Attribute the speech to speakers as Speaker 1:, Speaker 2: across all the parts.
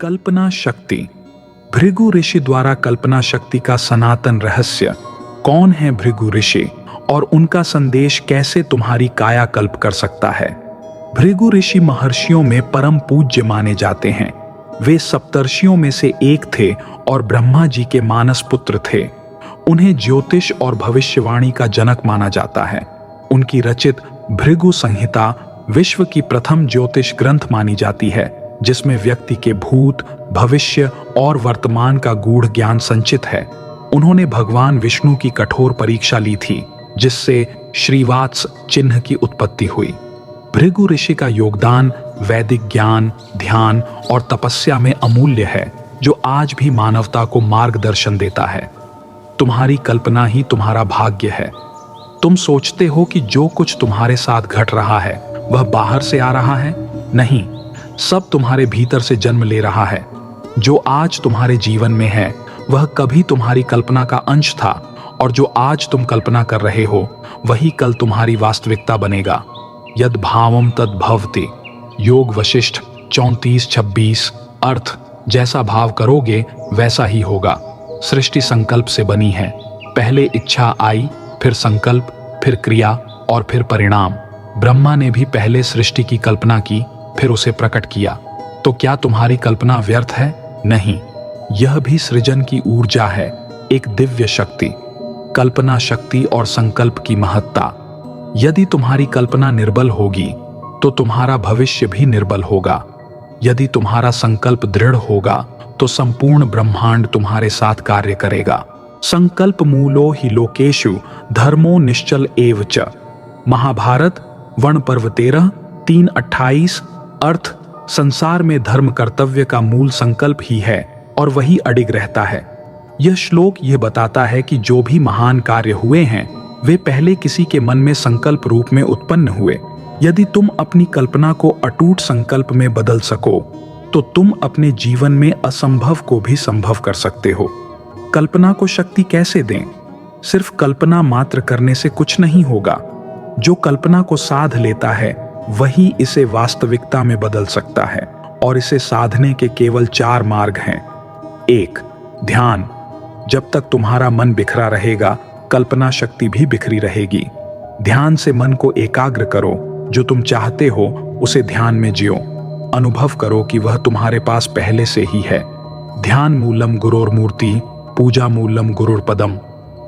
Speaker 1: कल्पना शक्ति। भृगु ऋषि द्वारा कल्पना शक्ति का सनातन रहस्य। कौन है भृगु ऋषि और उनका संदेश कैसे तुम्हारी कायाकल्प कर सकता है? भृगु ऋषि महर्षियों में परम पूज्य माने जाते हैं। वे सप्तर्षियों में से एक थे और ब्रह्मा जी के मानस पुत्र थे। उन्हें ज्योतिष और भविष्यवाणी का जनक माना जाता है। उनकी रचित भृगु संहिता विश्व की प्रथम ज्योतिष ग्रंथ मानी जाती है, जिसमें व्यक्ति के भूत, भविष्य और वर्तमान का गूढ़ ज्ञान संचित है। उन्होंने भगवान विष्णु की कठोर परीक्षा ली थी, जिससे श्रीवात्स चिन्ह की उत्पत्ति हुई। भृगु ऋषि का योगदान वैदिक ज्ञान, ध्यान और तपस्या में अमूल्य है, जो आज भी मानवता को मार्गदर्शन देता है। तुम्हारी कल्पना ही तुम्हारा भाग्य है। तुम सोचते हो कि जो कुछ तुम्हारे साथ घट रहा है वह बाहर से आ रहा है। नहीं, सब तुम्हारे भीतर से जन्म ले रहा है। जो आज तुम्हारे जीवन में है वह कभी तुम्हारी कल्पना का अंश था, और जो आज तुम कल्पना कर रहे हो वही कल तुम्हारी वास्तविकता बनेगा। यद भावम तद भवति। योग वशिष्ठ 34:26। अर्थ, जैसा भाव करोगे वैसा ही होगा। सृष्टि संकल्प से बनी है। पहले इच्छा आई, फिर संकल्प, फिर क्रिया और फिर परिणाम। ब्रह्मा ने भी पहले सृष्टि की कल्पना की, फिर उसे प्रकट किया। तो क्या तुम्हारी कल्पना व्यर्थ है? नहीं, यह भी सृजन की ऊर्जा है, एक दिव्य शक्ति। कल्पना शक्ति और संकल्प की महत्ता। यदि तुम्हारी कल्पना निर्बल होगी तो तुम्हारा भविष्य भी निर्बल होगा। यदि तुम्हारा संकल्प दृढ़ होगा तो संपूर्ण ब्रह्मांड तुम्हारे साथ कार्य करेगा। संकल्प मूलो हि लोकेषु धर्मो निश्चल एव च। महाभारत वन पर्व 13, 3:28। अर्थ, संसार में धर्म कर्तव्य का मूल संकल्प ही है और वही अडिग रहता है। यह श्लोक यह बताता है कि जो भी महान कार्य हुए हैं वे पहले किसी के मन में संकल्प रूप में उत्पन्न हुए। यदि तुम अपनी कल्पना को अटूट संकल्प में बदल सको तो तुम अपने जीवन में असंभव को भी संभव कर सकते हो। कल्पना को शक्ति कैसे दें? सिर्फ कल्पना मात्र करने से कुछ नहीं होगा। जो कल्पना को साध लेता है वही इसे वास्तविकता में बदल सकता है, और इसे साधने के केवल 4 मार्ग हैं। 1. ध्यान। जब तक तुम्हारा मन बिखरा रहेगा, कल्पना शक्ति भी बिखरी रहेगी। ध्यान से मन को एकाग्र करो। जो तुम चाहते हो उसे ध्यान में जियो। अनुभव करो कि वह तुम्हारे पास पहले से ही है। ध्यान मूलम गुरोर्मूर्ति, पूजा मूलम गुरुर्पदम।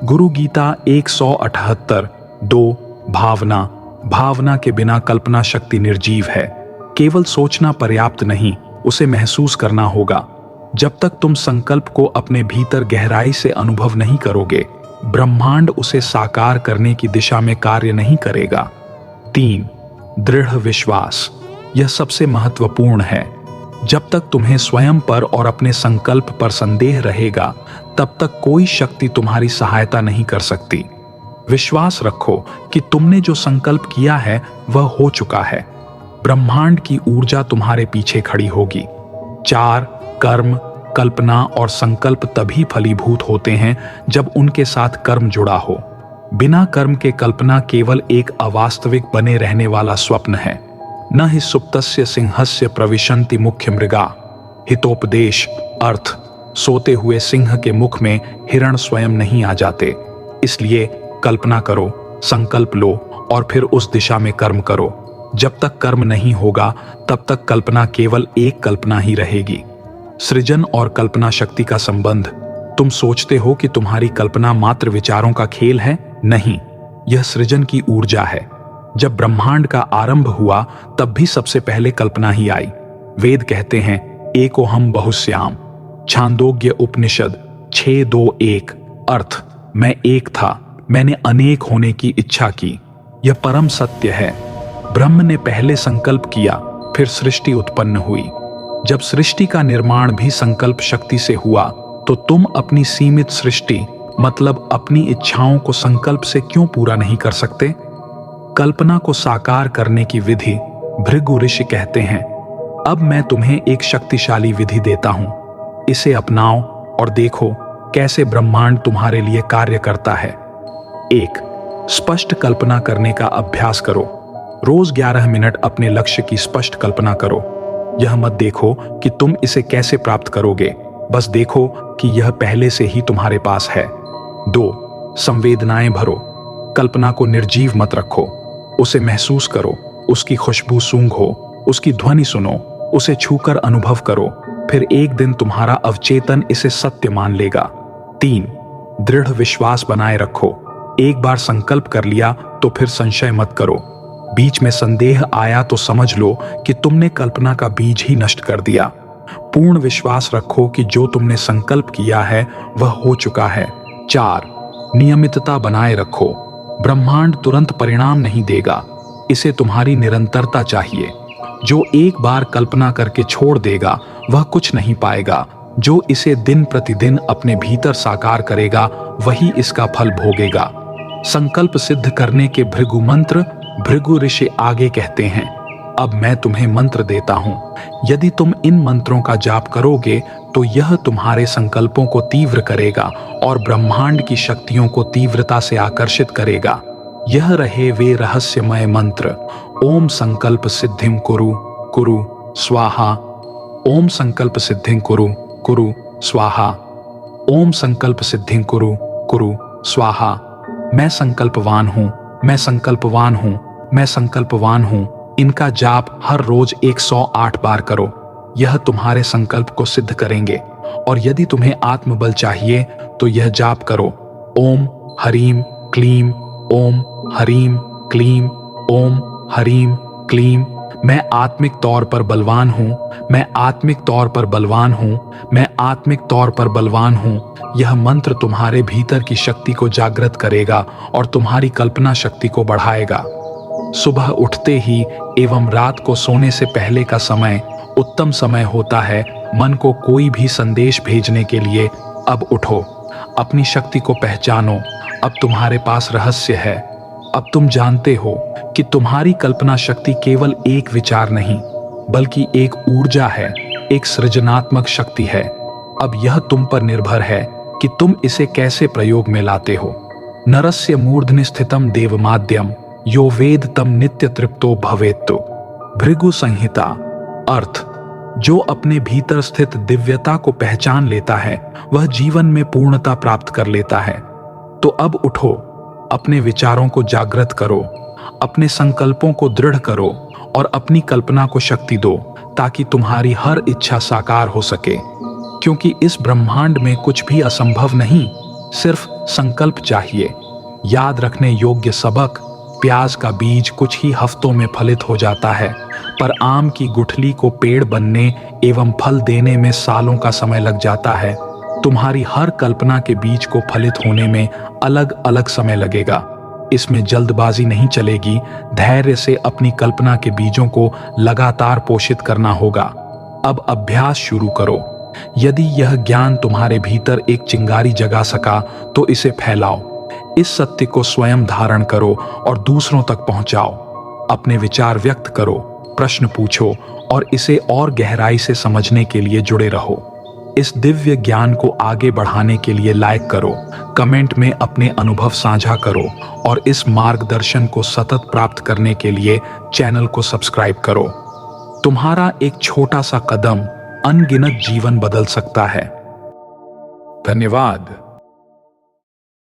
Speaker 1: गुरु गीता 178। 2. भावना। भावना के बिना कल्पना शक्ति निर्जीव है। केवल सोचना पर्याप्त नहीं, उसे महसूस करना होगा। जब तक तुम संकल्प को अपने भीतर गहराई से अनुभव नहीं करोगे, ब्रह्मांड उसे साकार करने की दिशा में कार्य नहीं करेगा। 3. दृढ़ विश्वास। यह सबसे महत्वपूर्ण है। जब तक तुम्हें स्वयं पर और अपने संकल्प पर संदेह रहेगा, तब तक कोई शक्ति तुम्हारी सहायता नहीं कर सकती। विश्वास रखो कि तुमने जो संकल्प किया है वह हो चुका है। ब्रह्मांड की ऊर्जा तुम्हारे पीछे खड़ी होगी। 4. कर्म। कल्पना और संकल्प तभी फलीभूत होते हैं जब उनके साथ कर्म जुड़ा हो। बिना कर्म के कल्पना केवल एक अवास्तविक बने रहने वाला स्वप्न है। न हि सुप्तस्य सिंहस्य प्रविशन्ति मुख्य मृगा। हितोपदेश। अर्थ, सोते हुए सिंह के मुख में हिरण स्वयं नहीं आ जाते। इसलिए कल्पना करो, संकल्प लो और फिर उस दिशा में कर्म करो। जब तक कर्म नहीं होगा तब तक कल्पना केवल एक कल्पना ही रहेगी। सृजन और कल्पना शक्ति का संबंध। तुम सोचते हो कि तुम्हारी कल्पना मात्र विचारों का खेल है। नहीं, यह सृजन की ऊर्जा है। जब ब्रह्मांड का आरंभ हुआ तब भी सबसे पहले कल्पना ही आई। वेद कहते हैं एको हम बहुश्याम। छांदोग्य उपनिषद 6:2-1। अर्थ, मैं एक था, मैंने अनेक होने की इच्छा की। यह परम सत्य है। ब्रह्म ने पहले संकल्प किया, फिर सृष्टि उत्पन्न हुई। जब सृष्टि का निर्माण भी संकल्प शक्ति से हुआ तो तुम अपनी सीमित सृष्टि मतलब अपनी इच्छाओं को संकल्प से क्यों पूरा नहीं कर सकते? कल्पना को साकार करने की विधि भृगु ऋषि कहते हैं, अब मैं तुम्हें एक शक्तिशाली विधि देता हूं, इसे अपनाओ और देखो कैसे ब्रह्मांड तुम्हारे लिए कार्य करता है। 1. स्पष्ट कल्पना करने का अभ्यास करो। रोज 11 मिनट अपने लक्ष्य की स्पष्ट कल्पना करो। यह मत देखो कि तुम इसे कैसे प्राप्त करोगे, बस देखो कि यह पहले से ही तुम्हारे पास है। 2. संवेदनाएं भरो। कल्पना को निर्जीव मत रखो, उसे महसूस करो, उसकी खुशबू सूंघो, उसकी ध्वनि सुनो, उसे छूकर अनुभव करो, फिर एक दिन तुम्हारा अवचेतन इसे सत्य मान लेगा। 3. दृढ़ विश्वास बनाए रखो। एक बार संकल्प कर लिया तो फिर संशय मत करो। बीच में संदेह आया तो समझ लो कि तुमने कल्पना का बीज ही नष्ट कर दिया। पूर्ण विश्वास रखो कि जो तुमने संकल्प किया है वह हो चुका है। 4. नियमितता बनाए रखो। ब्रह्मांड तुरंत परिणाम नहीं देगा, इसे तुम्हारी निरंतरता चाहिए। जो एक बार कल्पना करके छोड़ देगा वह कुछ नहीं पाएगा। जो इसे दिन प्रतिदिन अपने भीतर साकार करेगा वही इसका फल भोगेगा। संकल्प सिद्ध करने के भृगु मंत्र भृगु ऋषि आगे कहते हैं, अब मैं तुम्हें मंत्र देता हूं। यदि तुम इन मंत्रों का जाप करोगे तो यह तुम्हारे संकल्पों को तीव्र करेगा और ब्रह्मांड की शक्तियों को तीव्रता से आकर्षित करेगा। यह रहे वे रहस्यमय मंत्र। ओम संकल्प सिद्धिं कुरु कुरु स्वाहा। ओम संकल्प सिद्धिं कुरु कुरु स्वाहा। ओम संकल्प सिद्धिं कुरु कुरु स्वाहा। मैं संकल्पवान हूं, मैं संकल्पवान हूं, मैं संकल्पवान हूं। इनका जाप हर रोज 108 बार करो। यह तुम्हारे संकल्प को सिद्ध करेंगे। और यदि तुम्हें आत्मबल चाहिए तो यह जाप करो, ओम हरीम क्लीम, ओम हरीम क्लीम, ओम हरीम क्लीम। मैं आत्मिक तौर पर बलवान हूं, मैं आत्मिक तौर पर बलवान हूं, मैं आत्मिक तौर पर बलवान हूं। यह मंत्र तुम्हारे भीतर की शक्ति को जागृत करेगा और तुम्हारी कल्पना शक्ति को बढ़ाएगा। सुबह उठते ही एवं रात को सोने से पहले का समय उत्तम समय होता है मन को कोई भी संदेश भेजने के लिए। अब उठो, अपनी शक्ति को पहचानो। अब तुम्हारे पास रहस्य है। अब तुम जानते हो कि तुम्हारी कल्पना शक्ति केवल एक विचार नहीं बल्कि एक ऊर्जा है, एक सृजनात्मक शक्ति है। अब यह तुम पर निर्भर है कि तुम इसे कैसे प्रयोग में लाते हो। नरस्य मूर्धनि स्थितम देवमाद्यम यो वेद तम नित्य तृप्तो भवेत्तु। भृगु संहिता। अर्थ, जो अपने भीतर स्थित दिव्यता को पहचान लेता है वह जीवन में पूर्णता प्राप्त कर लेता है। तो अब उठो, अपने विचारों को जागृत करो, अपने संकल्पों को दृढ़ करो और अपनी कल्पना को शक्ति दो ताकि तुम्हारी हर इच्छा साकार हो सके। क्योंकि इस ब्रह्मांड में कुछ भी असंभव नहीं, सिर्फ संकल्प चाहिए। याद रखने योग्य सबक, प्याज का बीज कुछ ही हफ्तों में फलित हो जाता है, पर आम की गुठली को पेड़ बनने एवं फल देने में सालों का समय लग जाता है। तुम्हारी हर कल्पना के बीज को फलित होने में अलग अलग समय लगेगा। इसमें जल्दबाजी नहीं चलेगी। धैर्य से अपनी कल्पना के बीजों को लगातार पोषित करना होगा। अब अभ्यास शुरू करो। यदि यह ज्ञान तुम्हारे भीतर एक चिंगारी जगा सका तो इसे फैलाओ। इस सत्य को स्वयं धारण करो और दूसरों तक पहुंचाओ। अपने विचार व्यक्त करो, प्रश्न पूछो और इसे और गहराई से समझने के लिए जुड़े रहो। इस दिव्य ज्ञान को आगे बढ़ाने के लिए लाइक करो, कमेंट में अपने अनुभव साझा करो और इस मार्गदर्शन को सतत प्राप्त करने के लिए चैनल को सब्सक्राइब करो। तुम्हारा एक छोटा सा कदम अनगिनत जीवन बदल सकता है। धन्यवाद।